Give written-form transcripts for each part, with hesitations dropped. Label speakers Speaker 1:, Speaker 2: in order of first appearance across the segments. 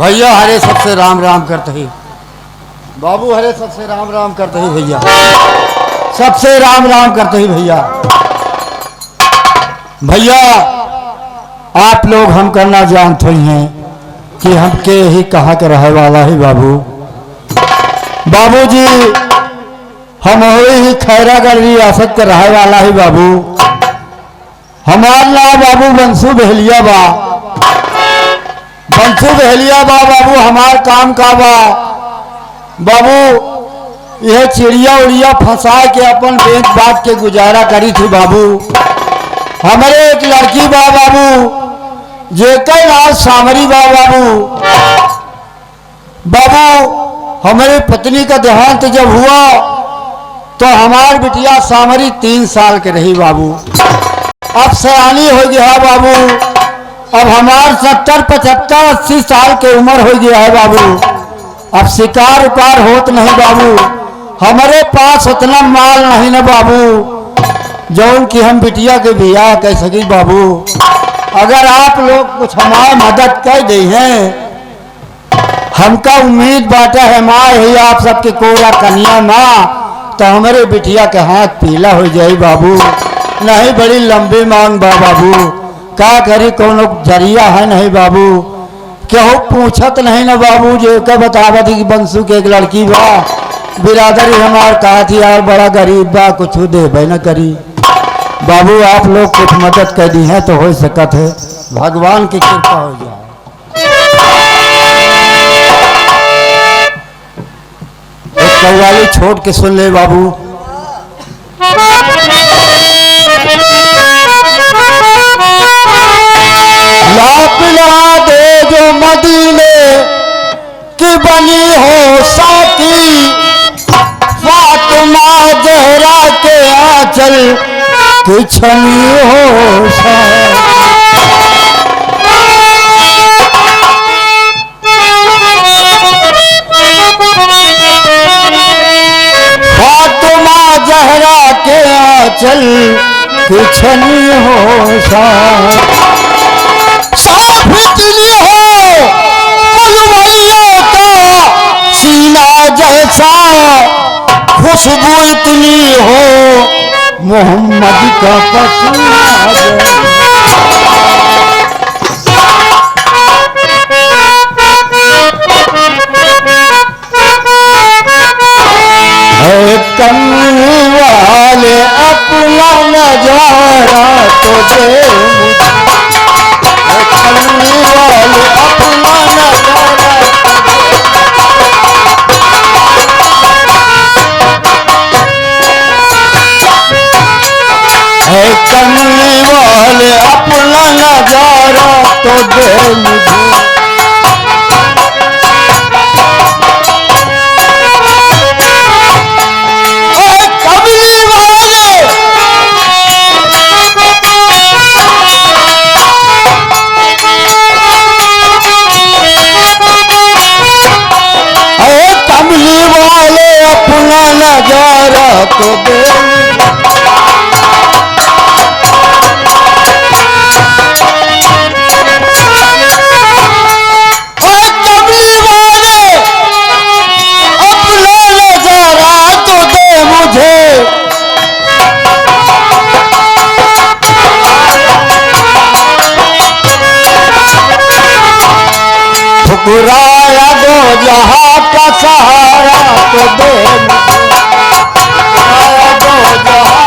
Speaker 1: भैया हरे सबसे राम राम करते ही बाबू, हरे सबसे राम राम करते ही भैया, सबसे राम राम करते ही भैया। भैया आप लोग हम करना जानते हैं कि हम के ही कहाँ के रहे वाला ही बाबू। बाबूजी हम ही खैरागढ़ रियासत के रहे वाला ही बाबू। हमार नाम बाबू बंसू बहलिया बा, बंसू बहलिया बा बाबू। हमार काम का बा बाबू, यह चिड़िया उड़िया फंसा के अपन बेच बात के गुजारा करी थी बाबू। हमारे एक लड़की बा बाबू, जेकर नाम सामरी बा बाबू। बाबू हमारे पत्नी का देहांत जब हुआ तो हमार बिटिया सामरी 3 साल के रही बाबू। अब सयानी हो गया बाबू, अब हमार 70, 75, 80 साल के उम्र हो गया है बाबू। अब शिकार उकार होत नहीं बाबू, हमारे पास उतना माल नहीं ना बाबू जौन कि हम बिटिया के बियाह कह सकी बाबू। अगर आप लोग कुछ हमारी मदद कर दे हैं, हमका उम्मीद बाटा है माँ ही आप सबके कोरा कन्या माँ, तो हमारे बिटिया के हाथ पीला हो जाए बाबू। नहीं बड़ी लंबी मांग बा बाबू, का करी कोनो जरिया है नहीं बाबू। क्यों पूछत नहीं ना बाबू, जो के बतावा थी कि बंसू के एक लड़की बा, बिरादरी हमार कहा थी यार बड़ा गरीब बा, कुछ दे न करी बाबू। आप लोग कुछ मदद कर दी है तो हो सकत है, भगवान की कृपा हो जाए। एक कव्वाली छोड़ के सुन ले बाबू। ला दे जो मदीने की बनी हो साकी, फातिमा जहरा के आंचल की छनी हो साकी। फातिमा जहरा के आंचल की छनी हो साकी। साफितली हो फुलवरियों का सीना जैसा, खुशबू इतनी हो मोहम्मद का पसीना है। कमली वाले अपना नजारा तो दे कमली वाले अपना नजारा तो दे मुझे। कमली वाले कमली वाले अपना नजारा तो दे। ठुकराया दो जहां का सहारा तो दे, ठुकराया दो जहां।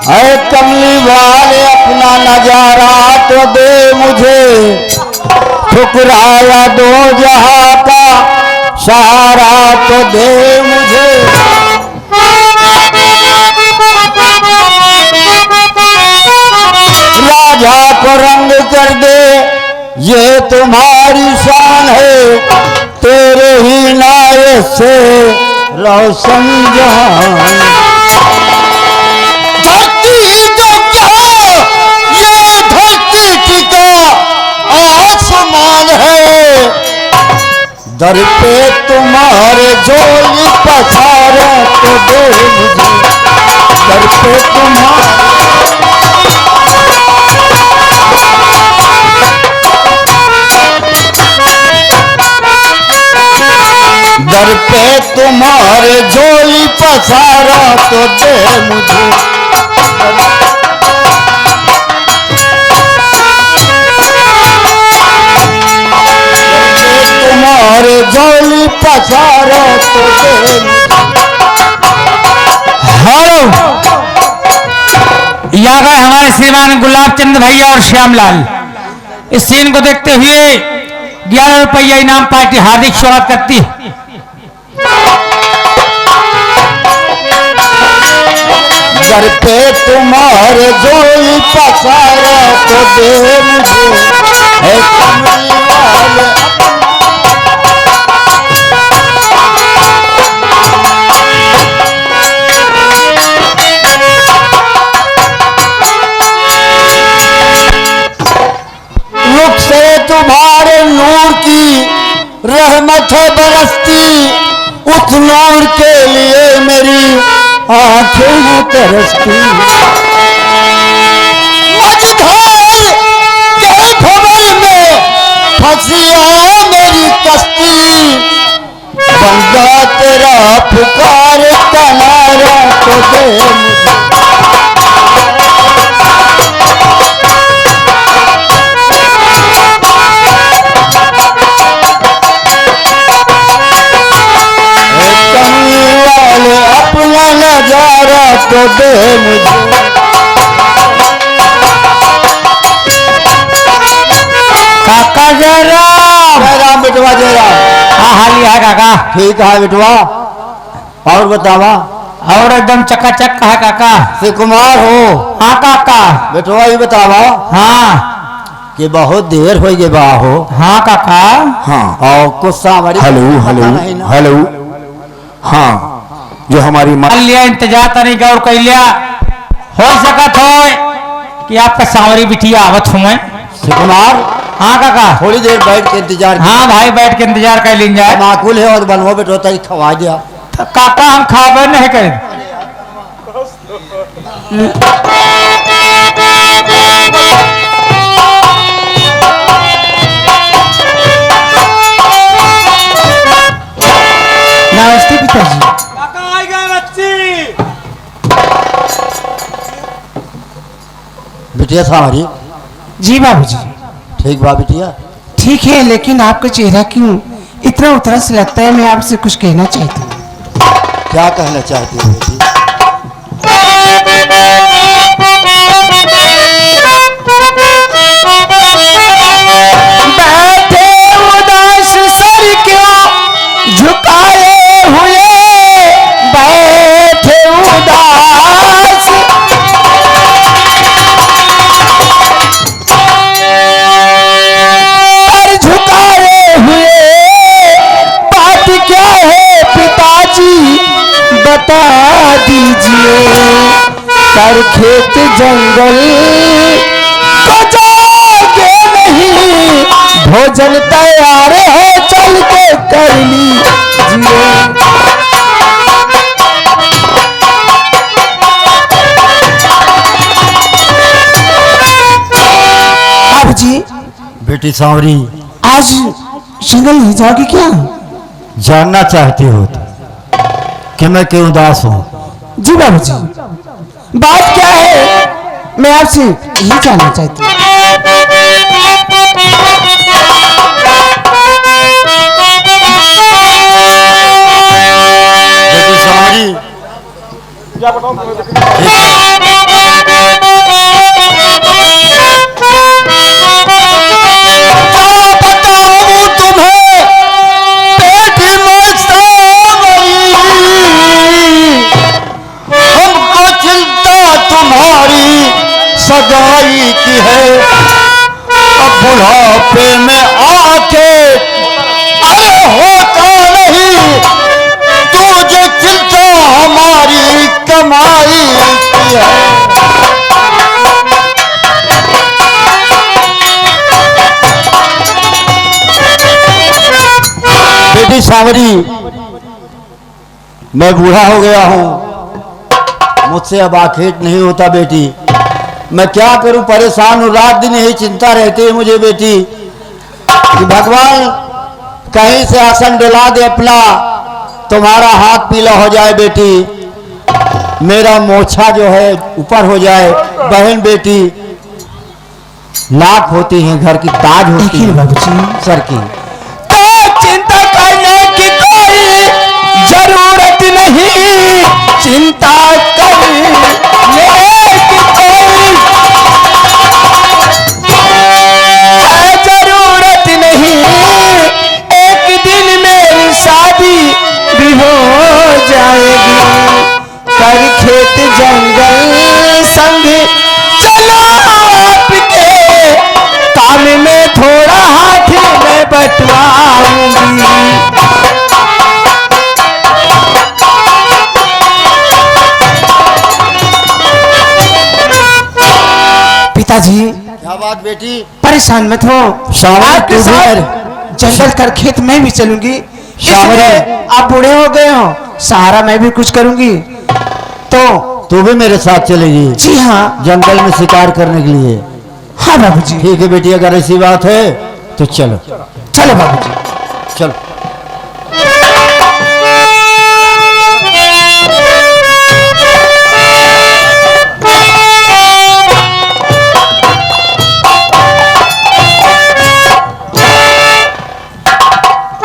Speaker 1: अरे कमली वाले अपना नजारा तो दे मुझे, ठुकराया दो जहां का सहारा तो दे मुझे। राजा को रंग कर दे ये तुम्हारी शान है, तेरे ही नाये से रोशन जहान। धरती तो क्या ये धरती टिका आसमान है, दर पे तुम्हारे झोली पसारे तो दे मुझे, दर पे तुम्हारे दर पे तुम्हारे झोली पसारा तो दे मुझे, तुम्हारे झोली पसारा तो दे
Speaker 2: हेलो, यहाँ गए हमारे श्रीमान गुलाब चंद भैया और श्यामलाल। इस सीन को देखते हुए 11 रुपया इनाम पार्टी हार्दिक स्वागत करती है।
Speaker 1: दर पे तुम्हारे झोली पसारा तो दे मुझे, है कमली वाले रुख से तुम्हारे नूर की रहमत है बरसती, उस नूर के लिए मेरी आंखें हैं तरसती। मझधार के भंवर में फंसी है मेरी कश्ती, बंदा तेरा पुकार किनारा तो दे मुझे, अपना नजारा तो दे मुझे।
Speaker 2: काका जयराम
Speaker 1: बेटवा जयराम।
Speaker 2: हाँ हाली है काका।
Speaker 1: ठीक है बेटवा, और बतावा।
Speaker 2: और एकदम चकाचक है काका।
Speaker 1: से कुमार हो?
Speaker 2: हाँ काका।
Speaker 1: बेटवा ये बतावा।
Speaker 2: हाँ
Speaker 1: कि बहुत देर हो गई बा हो।
Speaker 2: हाँ काका।
Speaker 1: हाँ और कुछ सामरी।
Speaker 3: Hello hello hello. हाँ जो हमारी
Speaker 2: मान लिया इंतजार तनी गौर कर लिया, हो सकत हो कि आपका सांवरी बिटिया आवत हूँ मैं।
Speaker 1: कुमार।
Speaker 2: हाँ काका।
Speaker 1: थोड़ी देर बैठ के इंतजार।
Speaker 2: हाँ भाई बैठ के इंतजार कर लीजिए जाए।
Speaker 1: माकूल है और बनवा बेटो तरी खवा दिया।
Speaker 2: तो काका हम खावे नहीं कर। नमस्ते पिताजी।
Speaker 1: बिटिया सामरी।
Speaker 4: जी बाबूजी।
Speaker 1: ठीक बा बिटिया।
Speaker 4: ठीक है, लेकिन आपका चेहरा क्यों इतना उतरस लगता है? मैं आपसे कुछ कहना चाहती हूँ।
Speaker 1: क्या कहना चाहती हो बेटी?
Speaker 4: बैठे उदास सर क्यों झुकाए हुए, बैठे उदास सर झुकाए हुए, बात क्या है पिताजी बता दीजिए। कर खेत जंगल को जाओगे नहीं, भोजन तैयार है चल के कर लीजिए। अब जी
Speaker 1: बेटी सांवरी,
Speaker 4: आज जंगल नहीं जाओगे क्या?
Speaker 1: जानना चाहती हो कि मैं क्यों उदास हूँ?
Speaker 4: जी बाबूजी, बात क्या है मैं आपसे यही जानना चाहती हूँ।
Speaker 1: बेटी सांवरी, सगाई की है, अब बुढ़ापे में आके अरे होता नहीं, तुझे चिंता हमारी कमाई की है। सावरी, मैं बूढ़ा हो गया हूं, मुझसे अब आखेट नहीं होता बेटी। मैं क्या करूं, परेशान हूं, रात दिन यही चिंता रहती है मुझे बेटी कि भगवान कहीं से आसन दिला दे अपना, तुम्हारा हाथ पीला हो जाए बेटी, मेरा मोछा जो है ऊपर हो जाए। बहन बेटी लाख होती हैं, घर की ताज होती
Speaker 4: देखिए
Speaker 1: है
Speaker 4: बाबूजी,
Speaker 1: सर की।
Speaker 4: तो चिंता करने की कोई जरूरत नहीं, चिंता करने की कोई जरूरत नहीं, एक दिन मेरी शादी भी हो जाएगी, कर खेत जंगल संग चलो आपके काम में थोड़ा हाथ में बटवाऊंगी। पिताजी
Speaker 1: क्या बात बेटी?
Speaker 4: परेशान मत हो,
Speaker 1: शावरी,
Speaker 4: आपके
Speaker 1: तू भी
Speaker 4: साथ जंगल कर खेत में भी चलूंगी।
Speaker 1: शावरी।
Speaker 4: इसलिए आप बूढ़े हो गए हो, सहारा मैं भी कुछ करूंगी। तो
Speaker 1: तू भी मेरे साथ चलेगी
Speaker 4: जी हाँ,
Speaker 1: जंगल में शिकार करने के लिए?
Speaker 4: हाँ बाबूजी,
Speaker 1: ठीक है बेटी, अगर ऐसी बात है तो चलो।
Speaker 4: चलो बाबूजी।
Speaker 1: चलो।